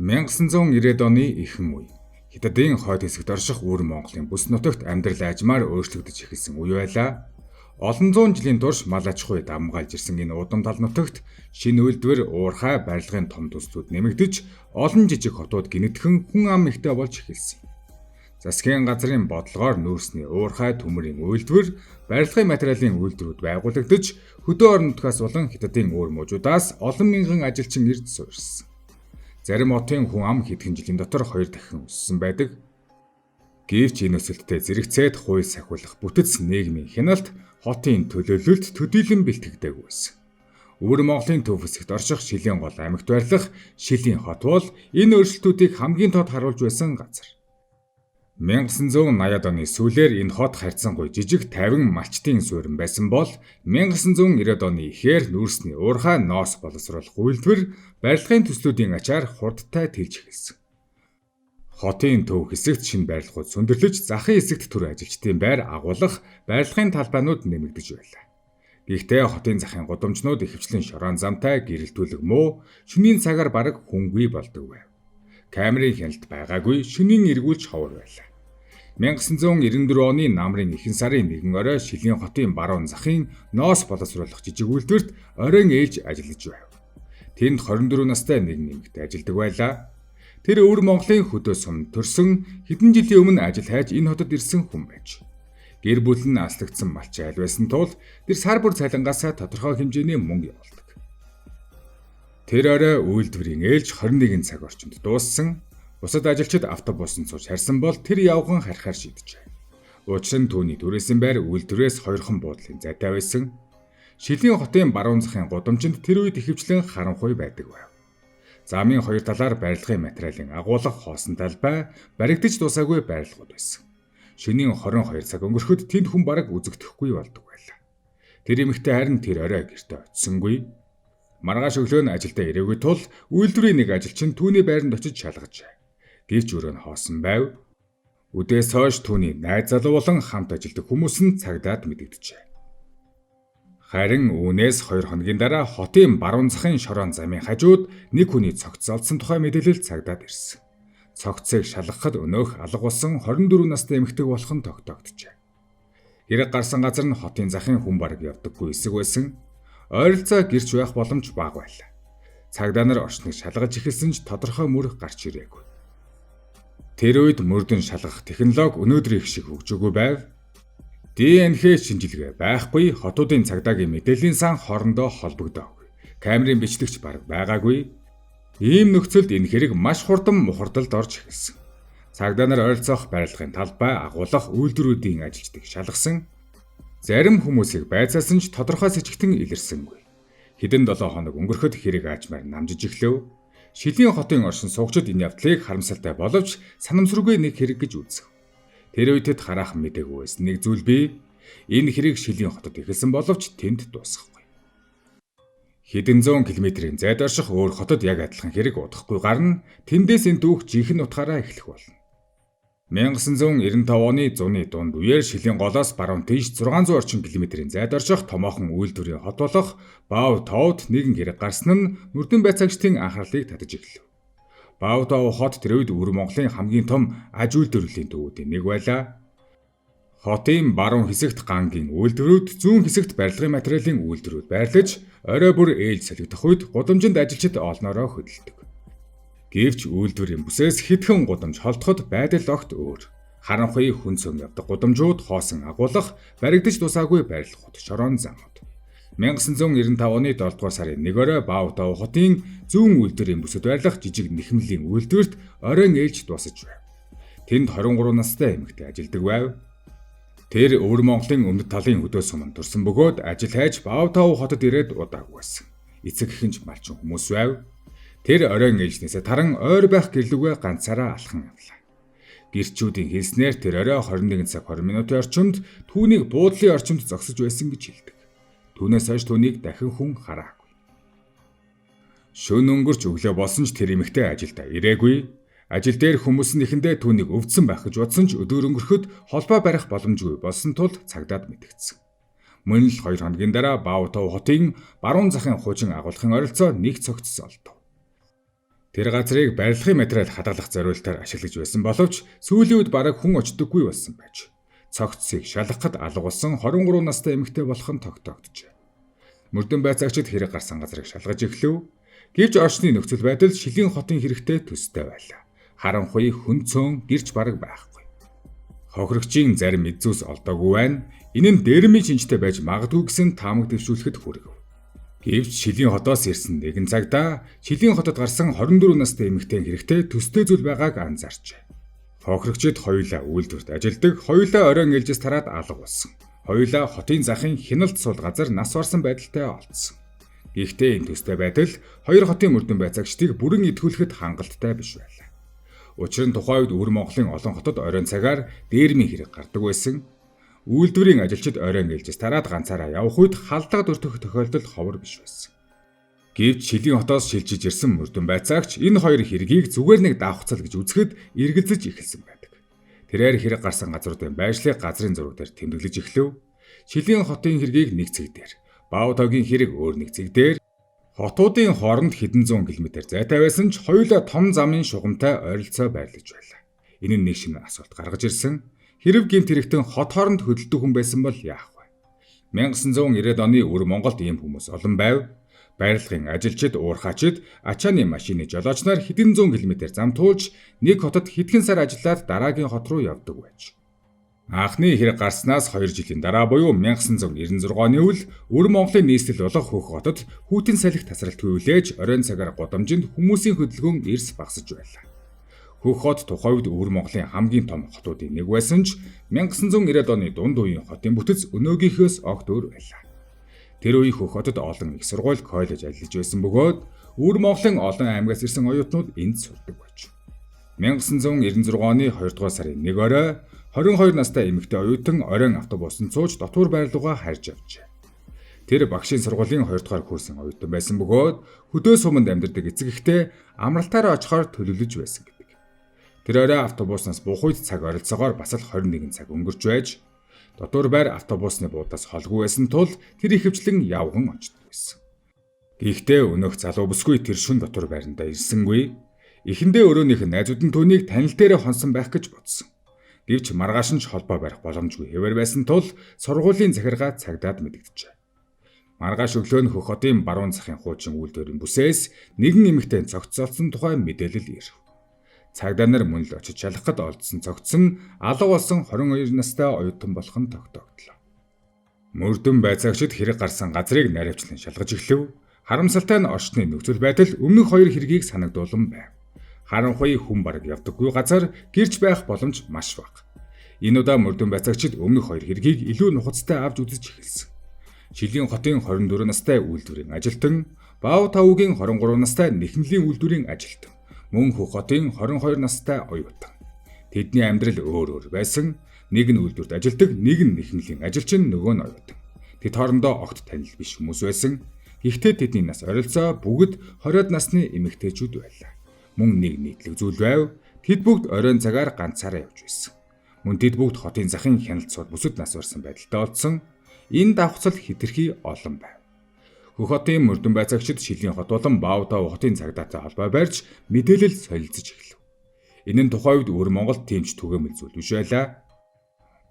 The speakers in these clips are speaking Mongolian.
1990-ад оны эхэн үе. Хятадын хойд хэсэгт орших Өвөр Монголын бүс нутагт амьдрал ажмаар өөрчлөгдөж эхэлсэн үе байлаа. Олон зуун жилийн турш мал аж ахуй дамгаалж ирсэн энэ удам тал нутагт шинэ үйлдвэр уурхай барилгын том төслүүд нэмэгдэж олон жижиг хотууд гинэтхэн хүн ам ихтэй болж эхэлсэн. Засгийн газрын бодлогоор нүүрсний уурхай төмөрийн үйлдвэр, барилгын материалын үйлдвэрүүд байгуулагдаж хөдөө орон нутгаас болон Хятадын өөр мужуудаас олон мянган ажилчин ирж суурьшсан. Зарим хотын хүн ам хэдхэн жилийн дотор 2 дахин өссөн байдаг. Гэвч энэ өсөлттэй зэрэгцээд хууль сахиулах бүтэц нийгмийн хяналт хотын төлөөлөлт төдийлөн бэлтгэдэг байсан. Өвөр Монголын төв хэсэгт орших Шилийн гол аймагт байрлах Шилийн хот бол энэ өөрчлөлтүүдийг хамгийн тод харуулж байсан газар. 1980-ад оны сүүлээр энэ хот харьцангуй жижиг 50 малчтын суурин байсан бол 1990-ад оны эхээр нүүрсний уурхай ноос боловсруулах үйлдвэр барилгын төслүүдийн ачаар хурдтай тэлж эхэлсэн. Хотын төв хэсэгт шинэ барилгууд сөндөрлөж захын хэсэгт төр ажилчдын байр агуулгах барилгын талбайнууд нэмэгдэж байлаа. Гэхдээ хотын захын гудамжнууд ихэвчлэн шорон замтай гэрэлтүүлэг муу шөнийн цагаар бараг хүнгүй болдог байв. Камерын хяналт байгаагүй шөнийн эргүүлж ховор байлаа. 1994 оны намрын ихэнх сарын 1 орой Шилийн хотын баруун захын ноос боловсруулах жижиг үйлдвэрт оройн ээлж ажиллаж байв. Тэнд 24 настай нэг нэмэгтэй ажилладаг байлаа. Тэр Өвөр Монголын хөдөө сум төрсөн хэдэн жилийн өмнө ажил хайж энэ хотод ирсэн хүн байж. Гэр бүл нь аслагдсан малчин айл байсан тул тэр сар бүр цалингаас тодорхой хэмжээний мөнгө явуулдаг. Тэр орой үйлдвэрийн ээлж 21 цаг орчимд дууссан. Бусад ажилчид автобусанд сууж харсан бол тэр явган харахаар шийджээ. Учир нь түүний түрээсийн байр үйлдвэрээс 2 хон буудлын зайтай байсан. Шилийн хотын баруун захын гудамжинд тэр үед ихэвчлэн харанхуй байдаг байв. Замын 2 талаар барилгын материалын агуулгах хоосон талбай, баригдаж дуусаагүй барилгууд байсан. Шөнийн 22 цаг өнгөрөхөд тэнд хүн бараг үзэгдэхгүй болдог байлаа. Тэр эмэгтэй харин тэр орой гэртээ очисонгүй. Маргааш өглөө нь ажилдаа ирээгүй тул үйлдвэрийн нэг ажилчин түүний байранд очиж шалгажээ. Гэвч өрөө нь хоосон байв. Үдээс хойш түүний найз залуу болон хамт ажилладаг хүмүүс нь цагдаад мэдэгдэжээ. Харин үүнээс 2 хоногийн дараа хотын баруун захын шорон замын хажууд нэг хүний цогц олдсон тухай мэдээлэл цагдаад ирсэн. Цогцыг шалгахад өнөөх алга болсон 24 настай эмэгтэй болох нь тогтоогдчихэ. Хэрэг гарсан газар нь хотын захын хүн бараг явдаггүй хэсэг байсан. Ойролцоо гэрч байх боломж бага байлаа. Цагдаа нар орчныг шалгаж эхэлсэн ч тодорхой мөр гарч ирээгүй. Тэр үед мөрдөн шалгах технологи өнөөдрийн шиг хөгжөөгүй байв. ДНХ шинжилгээ байхгүй, хотуудын цагдаагийн мэдээллийн сан хоорондоо холбогдоогүй. Камерын бичлэгч бараг байгаагүй. Ийм нөхцөлд энэ хэрэг маш хурдан мухардалд орж эхэлсэн. Цагдаа нар ойролцоох барилгын талбай агуулгах үйлдвэрүүдийн ажилчдыг шалгасан. Зарим хүмүүсийг байцаасан ч тодорхой сэжигтэн илэрсэнгүй. Хэдэн 7 хоног өнгөрөхөд хэрэг аажмаар намжиж эхлэв. Шилийн хотын оршин суугчид энэ явдлыг харамсалтай боловч санамсаргүй нэг хэрэг гэж үзв. Тэр үед тэд хараахан мэдээгүй байсан нэг зүйл бий. Энэ хэрэг Шилийн хотод эхэлсэн боловч тэнд дуусахгүй. Хэдэн зуун километрийн зайд орших өөр хотод яг адилхан хэрэг удахгүй гарна. Тэндээс энэ дүүх жинхэнэ утгаараа эхлэх болно. 1995 оны зуны дунд үеэр Шилийн голоос баруун тийш 600 орчим километрийн зайд орших томоохон үйлдвэрийн хот болох Бав Тавд нэгэн хэрэг гарсан нь мөрдөн байцаагчдын анхаарлыг татаж эхлэв. Бав Тав хот тэр үед Өвөр Монголын хамгийн том аж үйлдвэрлэлийн төвүүдийн нэг байлаа. Хотын баруун хэсэгт гангийн үйлдвэрүүд, зүүн хэсэгт барилгын материалын үйлдвэрүүд байрлаж, орой бүр ээлж солигдох үед гудамжинд ажилчид олноороо хөдөлдөг. Гэвч үйлдвэрийн бүсээс хэдхэн гудамж холдоход байдал огт өөр. Харанхуй хүн цөм явдаг гудамжууд хоосон агуулгах, баригдаж дусаагүй барилгууд, шорон замууд. 1995 оны 7 дугаар сарын 1 орой Бав Тав хотын зүүн үйлдвэрийн бүсэд байрлах жижиг нэхмлийн үйлдвэрт оройн ээлж дуусаж байв. Тэнд 23 настай эмэгтэй ажилладаг байв. Тэр Өвөр Монголын өмнөд талын хөдөө суманд төрсэн бөгөөд ажил хайж Бав Тав хотод ирээд удаагүй байсан. Эцэг эхэнч малчин хүмүүс байв. Тэр оройн ээлжнээсээ таран ойр байх гэрлүүгээ ганцаараа алхан явлаа. Гэрчүүдийн хэлснээр тэр орой 21 цаг 20 минутын орчимд түүнийг буудлын орчимд зогсож байсан гэж хэлдэг. Түүнээс хойш түүнийг дахин хүн хараагүй. Шөнө өнгөрч өглөө болсон ч тэр эмэгтэй ажилдаа ирээгүй. Ажил дээр хүмүүс нь эхэндээ түүнийг өвдсөн байх гэж бодсон ч өдөр өнгөрөхөд холбоо барих боломжгүй болсон тул цагдаад мэдгдсэн. Мөн л 2 хоногийн дараа Бав Тав хотын баруун захын хуучин агуулгын ойролцоо нэг цогц олдов. Тэр газрыг барилгын материал хадгалах зориултаар ашиглаж байсан боловч сүүлийн үед бараг хүн очдоггүй болсон байж. Цогцсыг шалгахад алга болсон 23 настай эмэгтэй болох нь тогтоогджээ. Мөрдөн байцаагчид хэрэг гарсан газрыг шалгаж эхлэв. Гэвч орчны нөхцөл байдал Шилийн хотын хэрэгтэй төстэй байлаа. Харанхуй хүн цөөн гэрч бараг байхгүй. Хохирогчийн зарим эд зүйлс олдоогүй байна. Энэ нь дээрмийн шинжтэй байж магадгүй гэсэн таамаг дэвшүүлэхэд хүргэв. Гэвч Шилийн хотоос ирсэн нэгэн цагта Шилийн хотод гарсан 24 настай эмэгтэй хэрэгтэй төстэй зүйл байгааг анзаарчээ. Хохирогчид хоёулаа үйлдвэрт ажилдаг, хоёулаа оройн ээлжис тараад алга болсон. Хоёулаа хотын захын хяналт сул газар нас барсан байдалтай олдсон. Гэхдээ энэ төстэй байдал хоёр хотын мөрдөн байцаагчдыг бүрэн итгүүлэхэд хангалттай биш байлаа. Учир нь тухайн үед Өвөр Монголын олон хотод оройн цагаар дээрмийн хэрэг гардаг байсан. Үйлдвэрийн ажилчид оройн ээлжис тараад ганцаараа явах үед халдлагад өртөх тохиолдол ховор биш байсан. Гэвч Шилийн хотоос шилжиж ирсэн мөрдөн байцаагч энэ хоёр хэргийг зүгээр нэг давхцал гэж үзэхэд эргэлзэж эхэлсэн байдаг. Тэрээр хэрэг гарсан газруудын байршлыг газрын зураг дээр тэмдэглэж эхлэв. Шилийн хотын хэргийг нэг цэг дээр, Баавтогийн хэрэг өөр нэг цэг дээр, хотуудын хооронд хэдэн зуун километр зайтай байсан ч хоёулаа том замын шугамтай ойролцоо байрлаж байлаа. Энэ нь нэг шинэ асуулт гаргаж ирсэн. Хэрв гэмт хэрэгтэн хот хооронд хөдөлдөг хүн байсан бол яах вэ? 1990-ад оны Өвөр Монголд ийм хүмүүс олон байв. Байрлагын ажилчид, уурхаачид, ачааны машины жолооч нар хэдэн зуун километр зам туулж нэг хотод хэдхэн сар ажиллаад дараагийн хот руу явдаг байж. Анхны хэрэг гарснаас 2 жилийн дараа буюу 1996 оны үл Өвөр Монголын нийслэл болох Хөх хотод хүйтэн салхи тасралтгүй үлээж оройн цагаар гудамжинд хүмүүсийн хөдөлгөөн эрс багасж байлаа. Хөх хот тухайн үед Өвөр Монголын хамгийн том хотуудын нэг байсан ч 1990-ад оны дунд үеийн хотын бүтэц өнөөгийнхөөс огт өөр байлаа. Тэр үеийн Хөх хотод олон их сургууль, коллеж ажиллаж байсан бөгөөд Өвөр Монголын олон аймагаас ирсэн оюутнууд энд сурдаг байж. 1996 оны 2 дугаар сарын 1 орой 22 настай эмэгтэй оюутан оройн автобусанд сууж дотуур байрлуугаа харж явжээ. Тэр багшийн сургуулийн 2 дугаар курсын оюутан байсан бөгөөд хөдөө суманд амьдардаг эцэг ихтэй амралтаараа очихоор төлөвлөж байсан гэдэг. Тэр орой автобуснаас буух үед цаг ойролцоогоор бас л 21 цаг өнгөрч байж дотуур байр автобусны буудаас холгүй байсан тул тэр ихэвчлэн явган очдог байсан. Гэхдээ өнөөх залуу бүсгүй тэр шүн дотуур байрандаа ирсэнгүй. Эхэндээ өрөөнийх нь найзууд нь түүнийг танил дээрээ хонсон байх гэж бодсон. Гэвч маргааш нь ч холбоо барих боломжгүй хэвээр байсан тул сургуулийн захиргаа цагдаад мэдэгджээ. Маргааш өглөө нь Хөх хотын баруун захын хуучин үйлдвэрийн бүсээс нэгэн эмэгтэй цогцолцсон тухай мэдээлэл ирв. Цагдаа нар мөн л очиж шалгахад олдсон цогцсон алга болсон 22 настай оюутан болох нь тогтооглоо. Мөрдөн байцаагчид хэрэг гарсан газрыг наривчлан шалгаж эхлэв. Харамсалтай нь орчны нөхцөл байдал өмнөх хоёр хэргийг санагдуулан байв. Харанхуй хүн бараг явдаггүй газар гэрч байх боломж маш бага. Энэ удаа мөрдөн байцаагчид өмнөх хоёр хэргийг илүү нухацтай авч үзэж эхэлсэн. Шилийн хотын 24 настай үйлдвэрийн ажилтан, Баавтогийн 23 настай нэхмлийн үйлдвэрийн ажилтан, мөн Хөх хотын 22 настай оюутан. Тэдний амьдрал өөр өөр байсан. Нэг нь үйлдвэрт ажилдаг, нэг нь нэхмлийн ажилчин, нөгөө нь оюутан. Тэд хоорондоо огт танил биш хүмүүс байсан. Гэхдээ тэдний нас ойролцоо бүгд 20-од насны эмэгтэйчүүд байлаа. Мөн нэг нийтлэг зүйл байв. Тэд бүгд оройн цагаар ганцаараа явж байсан. Мөн тэд бүгд хотын захын хяналт сууд бүсэд нас барсан байдалтай олдсон. Энэ давхцал хэтэрхий олон байв. Хөх хотын мөрдөн байцаагчид Шилийн хот болон Баавтоо хотын цагдаатай холбоо барьж мэдээлэл солилцож эхлэв. Энэ нь тухайн үед Өвөр Монголд тэмч түгээмэл зүйл биш байлаа.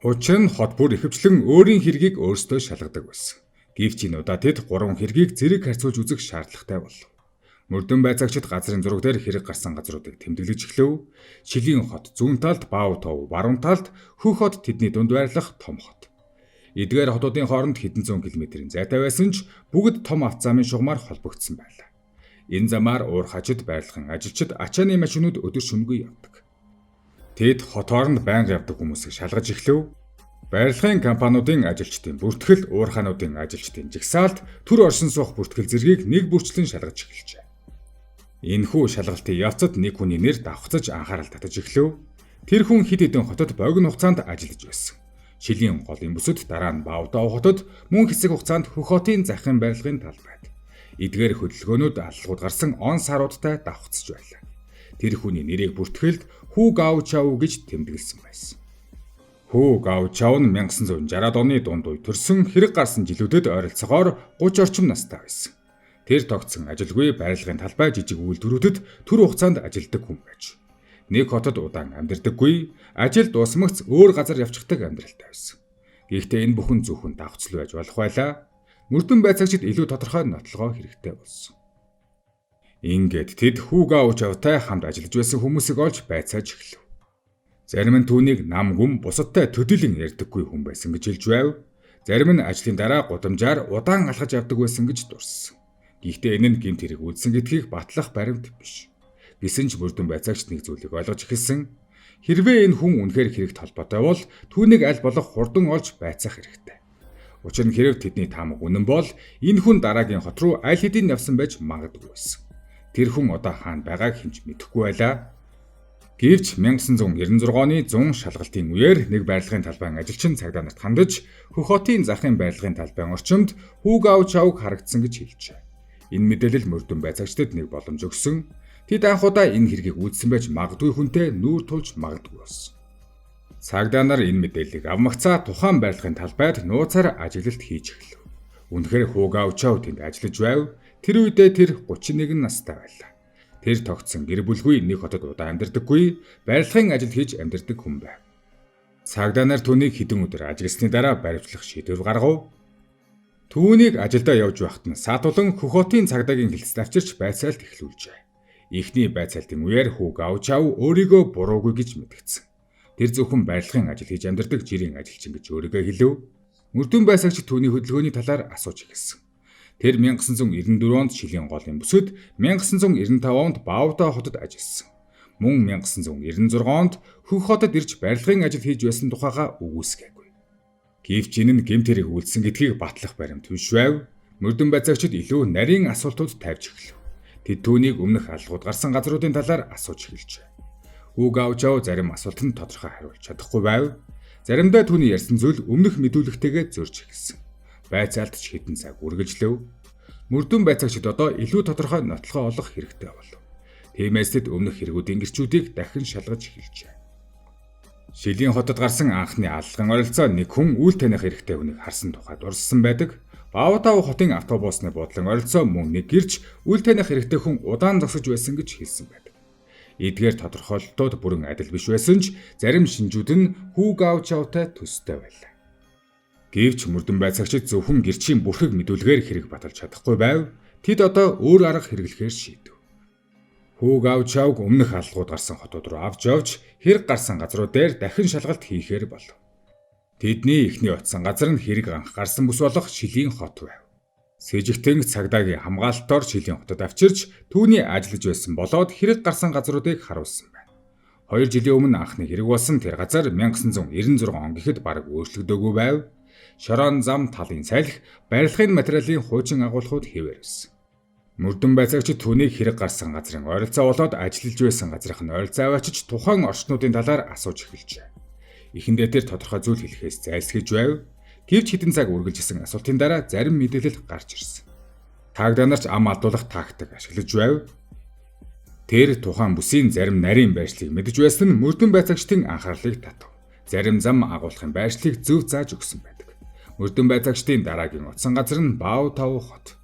Учир нь хот бүр ихэвчлэн өөрийн хэргийг өөрсдөө шалгадаг байсан. Гэвч энэ удаа тэд 3 хэргийг зэрэг харьцуулж үзэх шаардлагатай болов. Мөрдөн байцаагчид газрын зураг дээр хэрэг гарсан газруудыг тэмдэглэж эхлэв. Шилийн хот зүүн талд, Баавтоо баруун талд, Хөх хот тэдний дунд байрлах том хот. Эдгээр хотуудын хооронд хэдэн зуун километрийн зайтай байсан ч бүгд том автозамын шугамаар холбогдсон байлаа. Энэ замаар уурхаачид, байрлагын ажилчид, ачааны машинууд өдөр шөнөгүй явдаг. Тэд хот хооронд байнга явдаг хүмүүсийг шалгаж эхлэв. Байрлагын компаниудын ажилчдын бүртгэл, уурхаануудын ажилчдын жигсаалт, төр оршин суух бүртгэл зэргийг нэг бүрчлэн шалгаж эхэлжээ. Энэхүү шалгалтын явцад нэг хүний нэр давхцаж анхаарал татаж эхлэв. Тэр хүн хэд хэдэн хотод богино хугацаанд ажиллаж байсан. Шилийн голын бүсэд, дараа нь Баавтоо хотод, мөн хэсэг хугацаанд Хөх хотын захын байрлагын талбайд. Эдгээр хөдөлгөөнүүд аллагууд гарсан он саруудтай давхцаж байлаа. Тэр хүний нэрийг бүртгэлд Хүү Гав Чав гэж тэмдэглэсэн байсан. Хүү Гав Чав нь 1960-ад оны дунд үе төрсөн, хэрэг гарсан жилүүдэд ойролцоогоор 30 орчим настай байсан. Тэр тогтсон ажилгүй барилгын талбай жижиг үйлдвэрүүдэд төр хугацаанд ажилладаг хүн байж. Нэг хотод удаан амьдардаггүй, ажил дуусмагц өөр газар явчихдаг амьдралтай байсан. Гэхдээ энэ бүхэн зөвхөн давцал байж болох байлаа. Мөрдөн байцаагчид илүү тодорхой нотлогоо хэрэгтэй болсон. Ингээд тэд хүүгээ авч явтай хамт ажиллаж байсан хүмүүсийг олж байцааж эхлэв. Зарим нь түүнийг нам гүм бусадтай төдийлөн ярьдаггүй хүн байсан гэж хэлж байв. Зарим нь ажлын дараа гудамжаар удаан алхаж явдаг байсан гэж дурссан. Гэхдээ энэ нь гэмт хэрэг үлдсэн гэдгийг батлах баримт биш. Гэсэн ч мөрдөн байцаагч нэг зүйлийг ойлгож эхэлсэн. Хэрвээ энэ хүн үнэхээр хэрэгт холбоотой бол түүнийг аль болох хурдан олж байцаах хэрэгтэй. Учир нь хэрэг тэдний таамаг үнэн бол энэ хүн дараагийн хот руу аль хэдийн явсан байж магадгүй байсан. Тэр хүн одоо хаана байгааг хинч мэдэхгүй байлаа. Гэвч 1996 оны 100 шалгалтын үеэр нэг барилгын талбайн ажилчин цагдаа нарт хандаж хөх хотын захын барилгын талбайн орчимд хүүг авч яваг харагдсан гэж хэлжээ. Энэ мэдээлэл мөрдөн байцаагчдад нэг боломж өгсөн. Тэд анх удаа энэ хэргийг үйлдсэн байж магадгүй хүнтэй нүүр тулж магадгүй болсон. Цагдаа нар энэ мэдээллийг авмагцаа тухайн барилгын талбайд нууцаар ажиглалт хийж эхлэв. Үнэхээр хүүг авч яв тэнд ажиллаж байв. Тэр үедээ тэр 31 настай байлаа. Тэр тогтсон гэр бүлгүй нэг хотод удаан амьдардаггүй, барилгын ажил хийж амьдардаг хүн байв. Цагдаа нар түүнийг хэдэн өдөр ажигласны дараа баривчлах шийдвэр гаргав. Түүнийг ажилдаа явж байхад нь саатуулан хөх хотын цагдаагийн хэлцэд авчирч байцаалт эхлүүлжээ. Эхний байцаалтын үеэр хүүг авч яв өөрийгөө буруугүй гэж мэдгэцэн. Тэр зөвхөн барилгын ажил хийж амьдардаг жирийн ажилчин гэж өөрийгөө хэлв. Мөрдөн байцаагч түүний хөдөлгөөний талаар асууж эхэлсэн. Тэр 1994 онд Шилийн голын бүсэд, 1995 онд Баавда хотод ажилласан. Мөн 1996 онд хөх хотод ирж барилгын ажил хийж байсан тухайга үгүйсгээгүй. Гэвч энэ нь гэмт хэрэг үйлдсэн гэдгийг батлах баримт биш байв. Мөрдөн байцаагчид илүү нарийн асуултууд тавьж эхлэв. Тэд түүнийг өмнөх алгууд гарсан газруудын талаар асууж эхэлжээ. Хүүг авч яв зарим асуултанд тодорхой хариулж чадахгүй байв. Заримдаа түүний ярьсан зүйл өмнөх мэдүүлэгтэйгээ зөрж эхэлсэн. Байцаалт ч хэдэн цаг үргэлжлэв. Мөрдөн байцаагчид одоо илүү тодорхой нотлохоо олох хэрэгтэй болов. Тиймээс тэд өмнөх хэрэгүүдийн гэрчүүдийг дахин шалгаж эхэлжээ. Шилийн хотод гарсан анхны аллагын оролцоо нэг хүн үйл таних хэрэгтэй хүнийг харсан тухайд урссан байдаг. Баавтав хотын автобусны буудлын оролцоо мөн нэг гэрч үйл таних хэрэгтэй хүн удаан зогсож байсан гэж хэлсэн байдаг. Эдгээр тодорхойлолтууд бүрэн адил биш байсан ч зарим шинжүүд нь хүүг авч явтай төстэй байлаа. Гэвч мөрдөн байцаагчид зөвхөн гэрчийн бүрхэг мэдүүлгээр хэрэг баталж чадахгүй байв. Тэд одоо өөр арга хэрэглэхээр шийдэв. Хүүг авч явг өмнөх алгууд гарсан хотууд руу авч явж хэрэг гарсан газрууд дээр дахин шалгалт хийхээр болов. Тэдний эхний утсан газар нь хэрэг анх гарсан бүс болох Шилийн хот байв. Сэжигтэн цагдаагийн хамгаалтаар Шилийн хотод авчирч түүний ажиллаж байсан болоод хэрэг гарсан газруудыг харуулсан байна. 2 жилийн өмнө анхны хэрэг болсон тэр газар 1996 он гэхэд бараг өөрчлөгдөөгүй байв. Шорон зам талын салхи, барилгын материалын хуучин агуулгууд хэвээр байсан. Мөрдөн байцаагчид түүнийг хэрэг гарсан газрын ойролцоо болоод ажиллаж байсан газрынх нь ойролцоо аваачиж тухайн орчнуудын талаар асууж эхэлжээ. Эхэндээ тэр тодорхой зүйл хэлэхээс зайлсхийж байв. Гэвч хэдэн цаг үргэлжилсэн асуултын дараа зарим мэдээлэл гарч ирсэн. Цагдаа нарч ам алдуулах тактик ашиглаж байв. Тэр тухайн бүсийн зарим нарийн байршлыг мэдж байсан нь мөрдөн байцаагчдын анхаарлыг татав. Зарим зам агуулгын байршлыг зөв зааж өгсөн байдаг. Мөрдөн байцаагчдын дараагийн утсан газар нь Баавтав хот.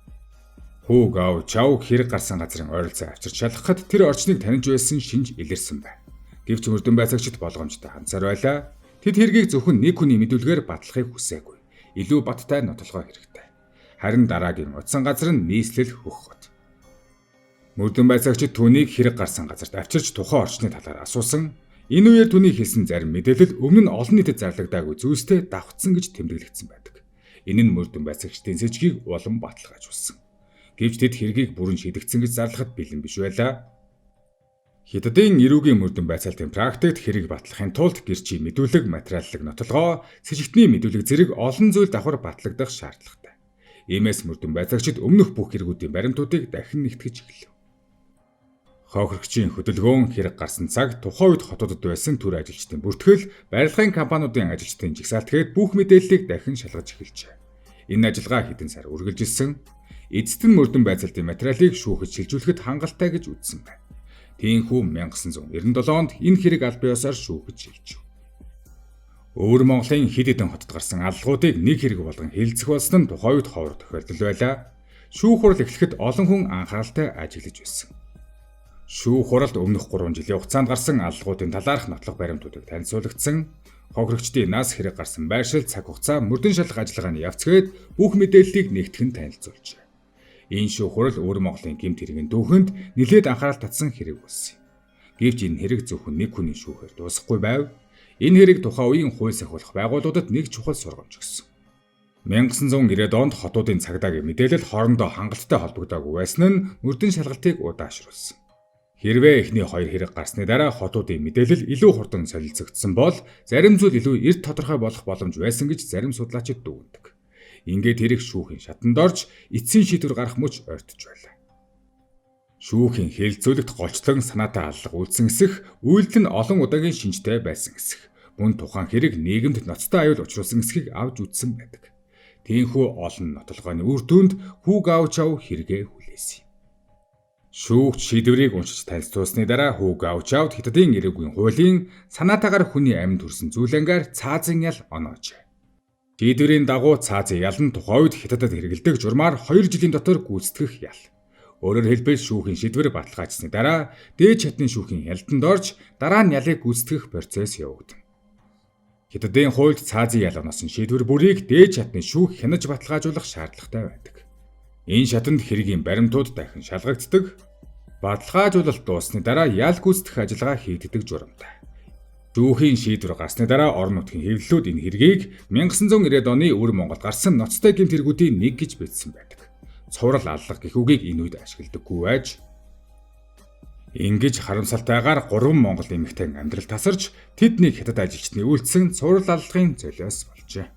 Хүүг авч явг хэрэг гарсан газрын ойролцоо авчирч шалгахад тэр орчныг таних байсан шинж илэрсэн байна. Гэвч мөрдөн байцаагчид болгоомжтой ганцаар байлаа. Тэд хэргийг зөвхөн нэг хүний мэдүүлгээр батлахыг хүсээгүй. Илүү баттай нотлохоо хэрэгтэй. Харин дараагийн утсан газар нь нийслэл хөх хот. Мөрдөн байцаагчид түүнийг хэрэг гарсан газарт авчирч тухайн орчны талаар асуусан. Энэ үеэр түүний хэлсэн зарим мэдээлэл өмнө нь олон нийтэд зарлагдаагүй зүйлстэй давхцсан гэж тэмдэглэгдсэн байдаг. Энэ нь мөрдөн байцаагчдын сэжгийг улам баталгааж болсон. Гэвч тэд хэргийг бүрэн шийдэгдсэн гэж зарлахад бэлэн биш байлаа. Хятадын эрүүгийн мөрдөн байцаалтын практикт хэрэг батлахын тулд гэрчийн мэдүүлэг, материаллык нотлогоо, сэжигтний мэдүүлэг зэрэг олон зүйл давхар батлагдах шаардлагатай. Иймээс мөрдөн байцаагчид өмнөх бүх хэрэгүүдийн баримтуудыг дахин нэгтгэж эхэлв. Хохирогчийн хөдөлгөөн хэрэг гарсан цаг тухайн үед хотуудад байсан төр ажилчдын бүртгэл, барилгын компаниудын ажилчдын жигсаалтгээд бүх мэдээллийг дахин шалгаж эхэлжээ. Энэ ажиллагаа хэдэн сар үргэлжилсэн. Эцэст нь мөрдөн байцаалтын материалыг шүүхэд шилжүүлэхэд хангалттай гэж үзсэн байна. Тиймээс 1997 онд энэ хэрэг аль биесээр шүүхэд шилжив. Өөр Монголын хэд хэдэн хотод гарсан аллагуудыг нэг хэрэг болгон хэлэлцэх болсон нь тухайн үед ховор тохиолдол байлаа. шүүх хурал эхлэхэд олон хүн анхааралтай ажиглаж байсан. Шүүх хуралд өмнөх 3 жилийн хугацаанд гарсан аллагуудын талаарх нотлох баримтуудыг танилцуулагдсан, хохирогчдын нас хэрэг гарсан байршил, цаг хугацаа, мөрдөн шалгах ажиллагааны явцгээд бүх мэдээллийг нэгтгэн танилцуулжээ. Энэ шүүх хурал өвөр Монголын гэмт хэргийн дүүхэнд нэлээд анхаарал татсан хэрэг болсон юм. Гэвч энэ хэрэг зөвхөн нэг хүний шүүхээр дуусахгүй байв. Энэ хэрэг тухайн үеийн хууль сахиулах байгууллагуудад нэг чухал сургамж өгсөн. 1990-ад онд хотуудын цагдаагийн мэдээлэл хоорондоо хангалттай холбогдоогүй байсан нь мөрдөн шалгалтыг удаашруулсан. Хэрвээ эхний 2 хэрэг гарсны дараа хотуудын мэдээлэл илүү хурдан солилцогдсон бол зарим зүйл илүү эрт тодорхой болох боломж байсан гэж зарим судлаачид дүгнэдэг. Ингээд хэрэг шүүхийн шатанд орж эцсийн шийдвэр гарах мөч ойртож байлаа. Шүүхийн хэлэлцүүлэгт голчлон санаатай аллах үйлдсэн эсэх, үйлдэл нь олон удаагийн шинжтэй байсан эсэх, мөн тухайн хэрэг нийгэмд ноцтой аюул учруулсан эсхийг авч үзсэн байдаг. Тиймээс олон нотолгооны үр дүнд Хүү Гаочау хэрэгээ хүлээсэн. Шүүгч шийдвэрийг уншиж танилцуулсны дараа Хүү Гаочаут Хятадын ирээгүй хуулийн санаатаагаар хүний амьд хүрсэн зүйл ангаар цаазын ял оноожээ. Шийдвэрийн дагуу цаазын ял нь тухайн үед Хятадд хэрэгэлдэг журмаар 2 жилийн дотор гүйцэтгэх ял. Өөрөөр хэлбэл шүүхийн шийдвэр баталгаажсны дараа дээд шатны шүүхийн ялтанд орж дараа нь ялыг гүйцэтгэх процесс явагдана. Хятадын хуульд цаазын ял оносон шийдвэр бүрийг дээд шатны шүүх хянаж баталгаажуулах шаардлагатай байдаг. Энэ шатанд хэргийн баримтууд дахин шалгагддаг. Баталгаажуулалт дууссаны дараа ял гүйцэтгэх ажиллагаа хийгддэг журамтай. Шүүхийн шийдвэр гарсны дараа орон нутгийн хэвлэлүүд энэ хэргийг 1990-ад оны өвөр Монголд гарсан ноцтой гэмт хэргүүдийн нэг гэж бичсэн байдаг. Цуврал аллах гэх үгийг энэ үед ашигладаггүй байж. Ингэж харамсалтайгаар 3 Монгол эмэгтэй амьдрал тасарч тэднийг Хятад ажилчны үйлдсэн цуврал аллагын золиос болжээ.